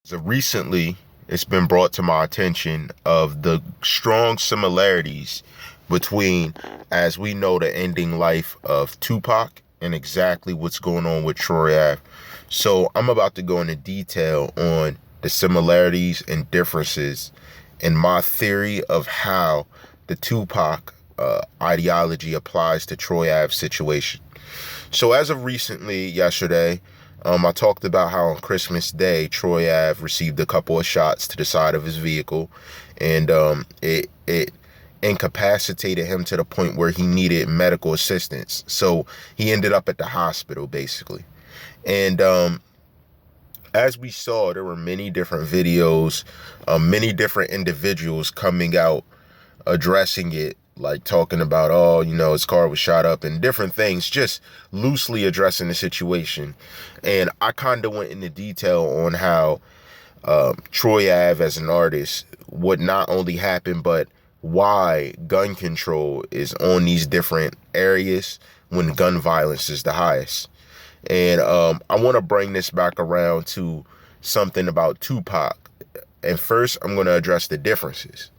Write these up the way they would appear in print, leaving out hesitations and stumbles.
So recently, it's been brought to my attention of the strong similarities between, as we know, the ending life of Tupac and exactly what's going on with Troy Ave. So I'm about to go into detail on the similarities and differences in my theory of how the Tupac ideology applies to Troy Ave's situation. So as of recently, yesterday, I talked about how on Christmas Day, Troy Ave received a couple of shots to the side of his vehicle, and it incapacitated him to the point where he needed medical assistance. So he ended up at the hospital, basically. And as we saw, there were many different videos, many different individuals coming out addressing it, like talking about, oh, his car was shot up and different things, just loosely addressing the situation. And I kind of went into detail on how Troy Ave as an artist, what not only happened, but why gun control is on these different areas when gun violence is the highest. And I want to bring this back around to something about Tupac. And first, I'm going to address the differences.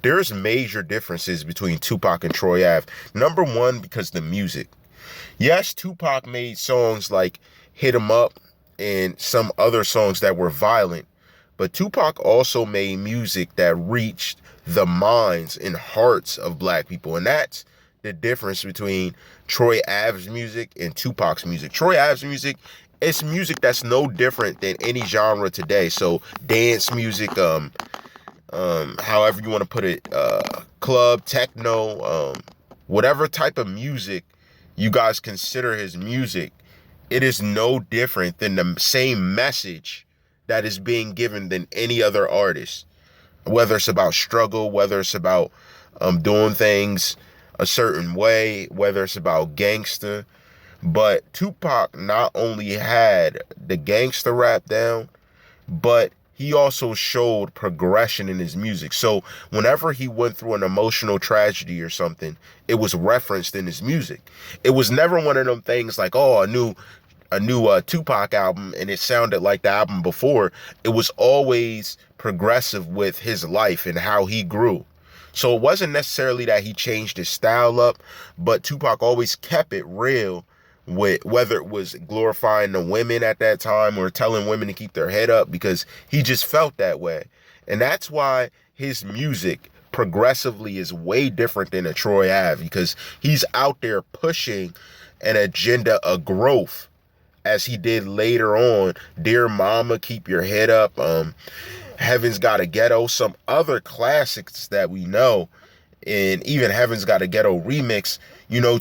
There's major differences between Tupac and Troy Ave. Number one, because the music. Yes, Tupac made songs like Hit 'Em Up and some other songs that were violent, but Tupac also made music that reached the minds and hearts of black people. And that's the difference between Troy Ave's music and Tupac's music. Troy Ave's music, it's music that's no different than any genre today. So dance music, however you want to put it, club, techno, whatever type of music you guys consider his music, it is no different than the same message that is being given than any other artist. Whether it's about struggle, whether it's about doing things a certain way, whether it's about gangster. But Tupac not only had the gangster rap down, but he also showed progression in his music. So whenever he went through an emotional tragedy or something, it was referenced in his music. It was never one of them things like, oh, a new Tupac album and it sounded like the album before. It was always progressive with his life and how he grew. So it wasn't necessarily that he changed his style up, but Tupac always kept it real, with whether it was glorifying the women at that time or telling women to keep their head up, because he just felt that way. And that's why his music progressively is way different than a Troy Ave, because he's out there pushing an agenda of growth, as he did later on. Dear Mama, Keep Your Head Up, Heaven's Got a Ghetto, some other classics that we know, and even Heaven's Got a Ghetto remix.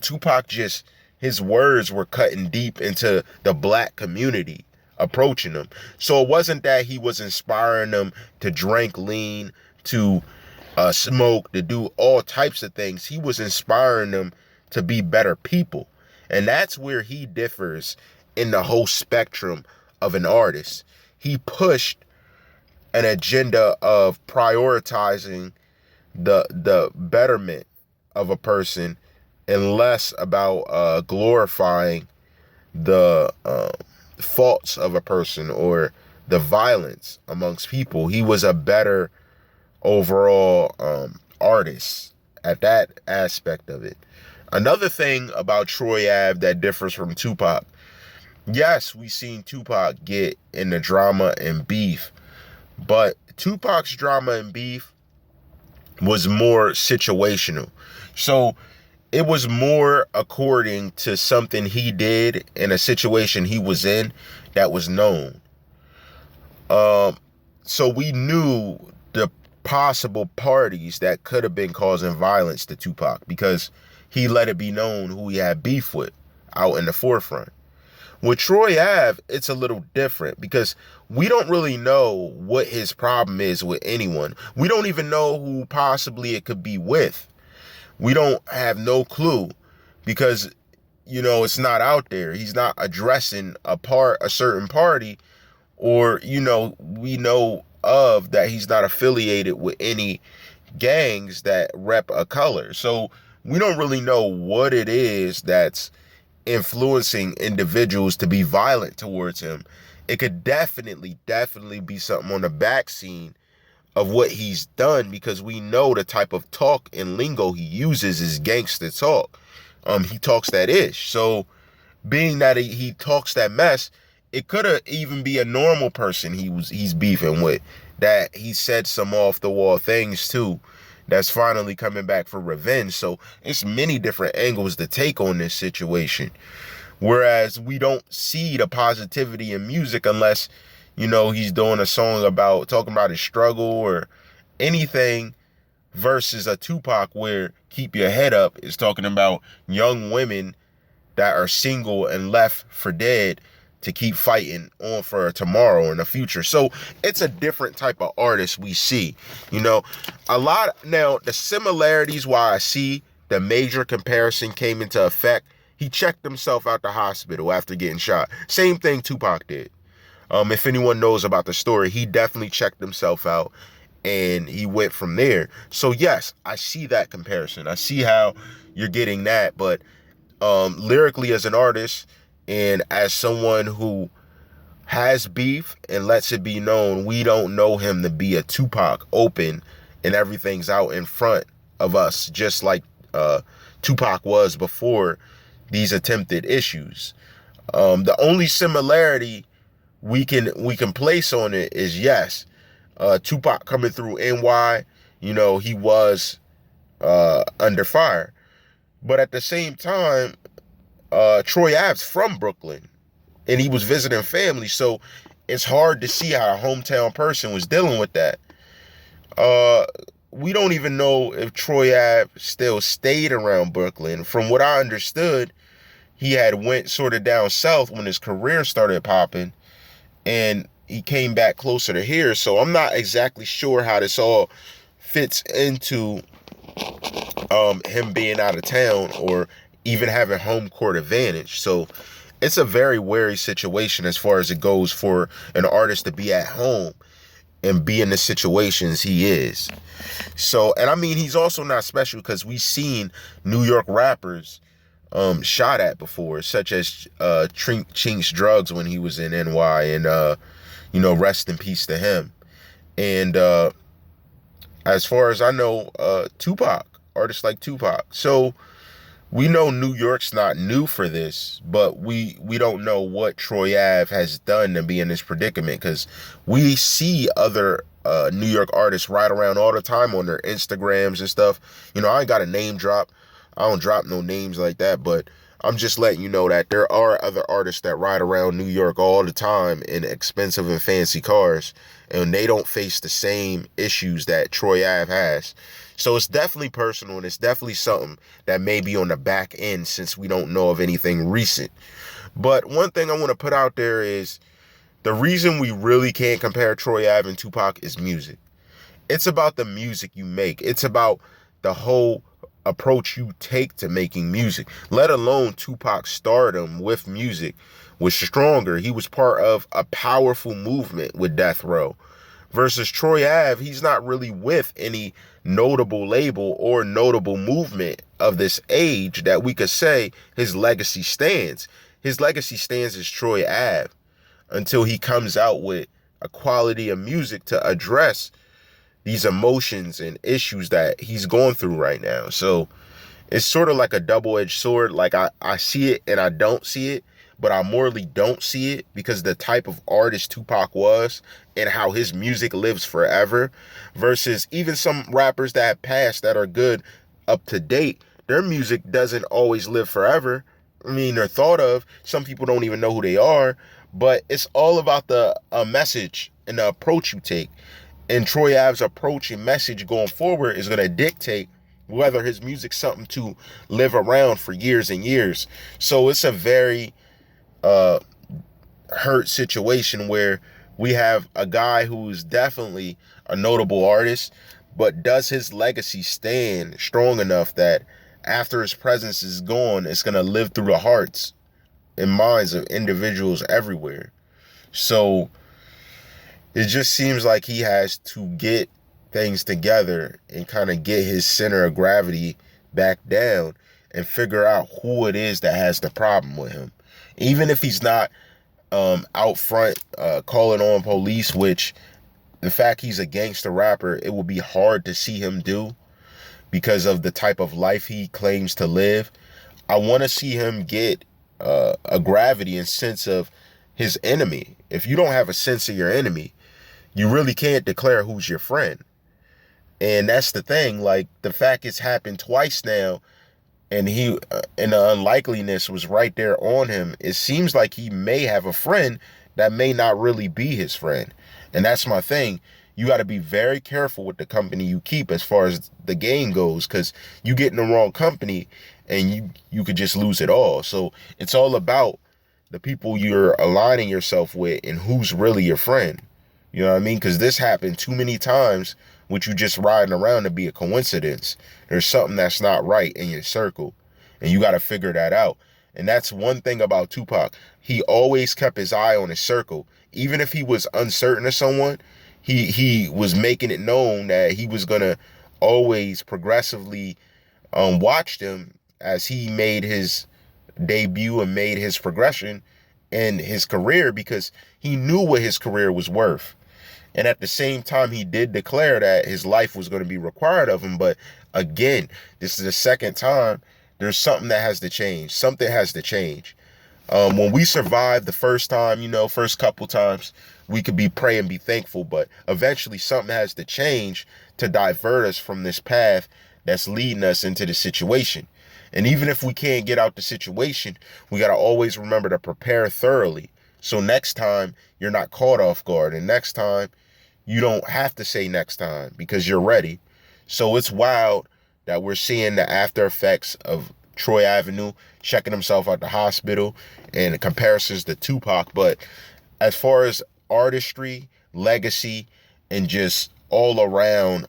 Tupac just, his words were cutting deep into the black community, approaching them. So it wasn't that he was inspiring them to drink lean, to smoke, to do all types of things. He was inspiring them to be better people. And that's where he differs in the whole spectrum of an artist. He pushed an agenda of prioritizing the betterment of a person and less about glorifying the faults of a person or the violence amongst people. He was a better overall artist at that aspect of it. Another thing about Troy Ave that differs from Tupac, yes, we seen Tupac get in the drama and beef, but Tupac's drama and beef was more situational. So it was more according to something he did in a situation he was in that was known. So we knew the possible parties that could have been causing violence to Tupac, because he let it be known who he had beef with out in the forefront. With Troy Ave, it's a little different, because we don't really know what his problem is with anyone. We don't even know who possibly it could be with. We don't have no clue, because, it's not out there. He's not addressing a certain party, or, we know of that he's not affiliated with any gangs that rep a color. So we don't really know what it is that's influencing individuals to be violent towards him. it could definitely be something on the back scene of what he's done, because we know the type of talk and lingo he uses is gangster talk. He talks that ish. So being that he talks that mess, it could have even be a normal person he's beefing with, that he said some off the wall things too, that's finally coming back for revenge. So it's many different angles to take on this situation. Whereas we don't see the positivity in music unless, he's doing a song about talking about his struggle or anything, versus a Tupac where Keep Your Head Up is talking about young women that are single and left for dead to keep fighting on for tomorrow and the future. So it's a different type of artist we see. A lot. Now, the similarities, why I see the major comparison came into effect, he checked himself out the hospital after getting shot. Same thing Tupac did. If anyone knows about the story, he definitely checked himself out and he went from there. So yes, I see that comparison. I see how you're getting that, but lyrically as an artist and as someone who has beef and lets it be known, we don't know him to be a Tupac open and everything's out in front of us, just like Tupac was before these attempted issues. The only similarity we can place on it is, yes, Tupac coming through NY, he was under fire. But at the same time, Troy Ave's from Brooklyn and he was visiting family. So it's hard to see how a hometown person was dealing with that. We don't even know if Troy Ave still stayed around Brooklyn. From what I understood, he had went sort of down south when his career started popping and he came back closer to here. So I'm not exactly sure how this all fits into him being out of town or even having home court advantage. So it's a very wary situation as far as it goes for an artist to be at home and be in the situations he is. So, and I mean, he's also not special because we've seen New York rappers shot at before, such as Chinks Drugs when he was in NY, and rest in peace to him. And as far as I know, Tupac, artists like Tupac. So we know New York's not new for this, but we don't know what Troy Ave has done to be in this predicament, because we see other New York artists ride around all the time on their Instagrams and stuff. I ain't got a name drop. I don't drop no names like that, but I'm just letting you know that there are other artists that ride around New York all the time in expensive and fancy cars, and they don't face the same issues that Troy Ave has. So it's definitely personal, and it's definitely something that may be on the back end since we don't know of anything recent. But one thing I want to put out there is the reason we really can't compare Troy Ave and Tupac is music. It's about the music you make. It's about the whole approach you take to making music, let alone Tupac's stardom with music was stronger. He was part of a powerful movement with Death Row. Versus Troy Ave, he's not really with any notable label or notable movement of this age that we could say his legacy stands. His legacy stands as Troy Ave until he comes out with a quality of music to address these emotions and issues that he's going through right now. So it's sort of like a double-edged sword. Like I see it and I don't see it, but I morally don't see it because the type of artist Tupac was and how his music lives forever, versus even some rappers that have passed that are good up to date, their music doesn't always live forever. I mean, they're thought of. Some people don't even know who they are, but it's all about the message and the approach you take. And Troy Ave's approach and message going forward is going to dictate whether his music's something to live around for years and years. So it's a very hurt situation where we have a guy who's definitely a notable artist, but does his legacy stand strong enough that after his presence is gone, it's going to live through the hearts and minds of individuals everywhere. So it just seems like he has to get things together and kind of get his center of gravity back down and figure out who it is that has the problem with him. Even if he's not out front calling on police, which the fact he's a gangster rapper, it will be hard to see him do because of the type of life he claims to live. I want to see him get a gravity and sense of his enemy. If you don't have a sense of your enemy, you really can't declare who's your friend. And that's the thing. Like, the fact it's happened twice now, and and the unlikeliness was right there on him. It seems like he may have a friend that may not really be his friend. And that's my thing. You got to be very careful with the company you keep as far as the game goes, because you get in the wrong company and you could just lose it all. So it's all about the people you're aligning yourself with and who's really your friend. You know what I mean? Because this happened too many times with you just riding around to be a coincidence. There's something that's not right in your circle, and you got to figure that out. And that's one thing about Tupac. He always kept his eye on his circle. Even if he was uncertain of someone, he was making it known that he was going to always progressively watch them as he made his debut and made his progression in his career, because he knew what his career was worth. And at the same time, he did declare that his life was going to be required of him. But again, this is the second time. There's something that has to change. Something has to change. When we survived the first time, first couple times, we could be pray and be thankful. But eventually something has to change to divert us from this path that's leading us into the situation. And even if we can't get out the situation, we got to always remember to prepare thoroughly. So next time you're not caught off guard. And next time you don't have to say next time because you're ready. So it's wild that we're seeing the after effects of Troy Avenue checking himself out the hospital and comparisons to Tupac. But as far as artistry, legacy, and just all around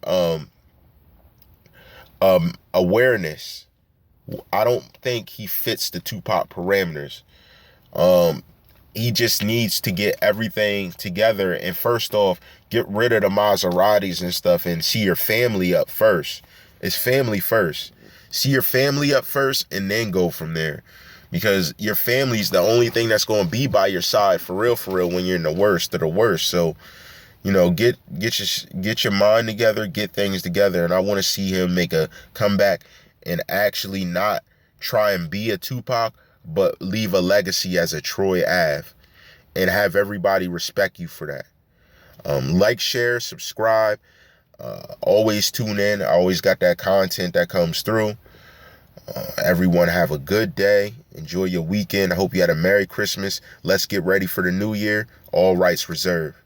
awareness, I don't think he fits the Tupac parameters. He just needs to get everything together and first off, get rid of the Maseratis and stuff and see your family up first. It's family first. See your family up first and then go from there. Because your family's the only thing that's going to be by your side for real, when you're in the worst of the worst. So, get your mind together, get things together. And I want to see him make a comeback and actually not try and be a Tupac, but leave a legacy as a Troy Ave and have everybody respect you for that. Like, share, subscribe. Always tune in. I always got that content that comes through. Everyone have a good day. Enjoy your weekend. I hope you had a Merry Christmas. Let's get ready for the new year. All rights reserved.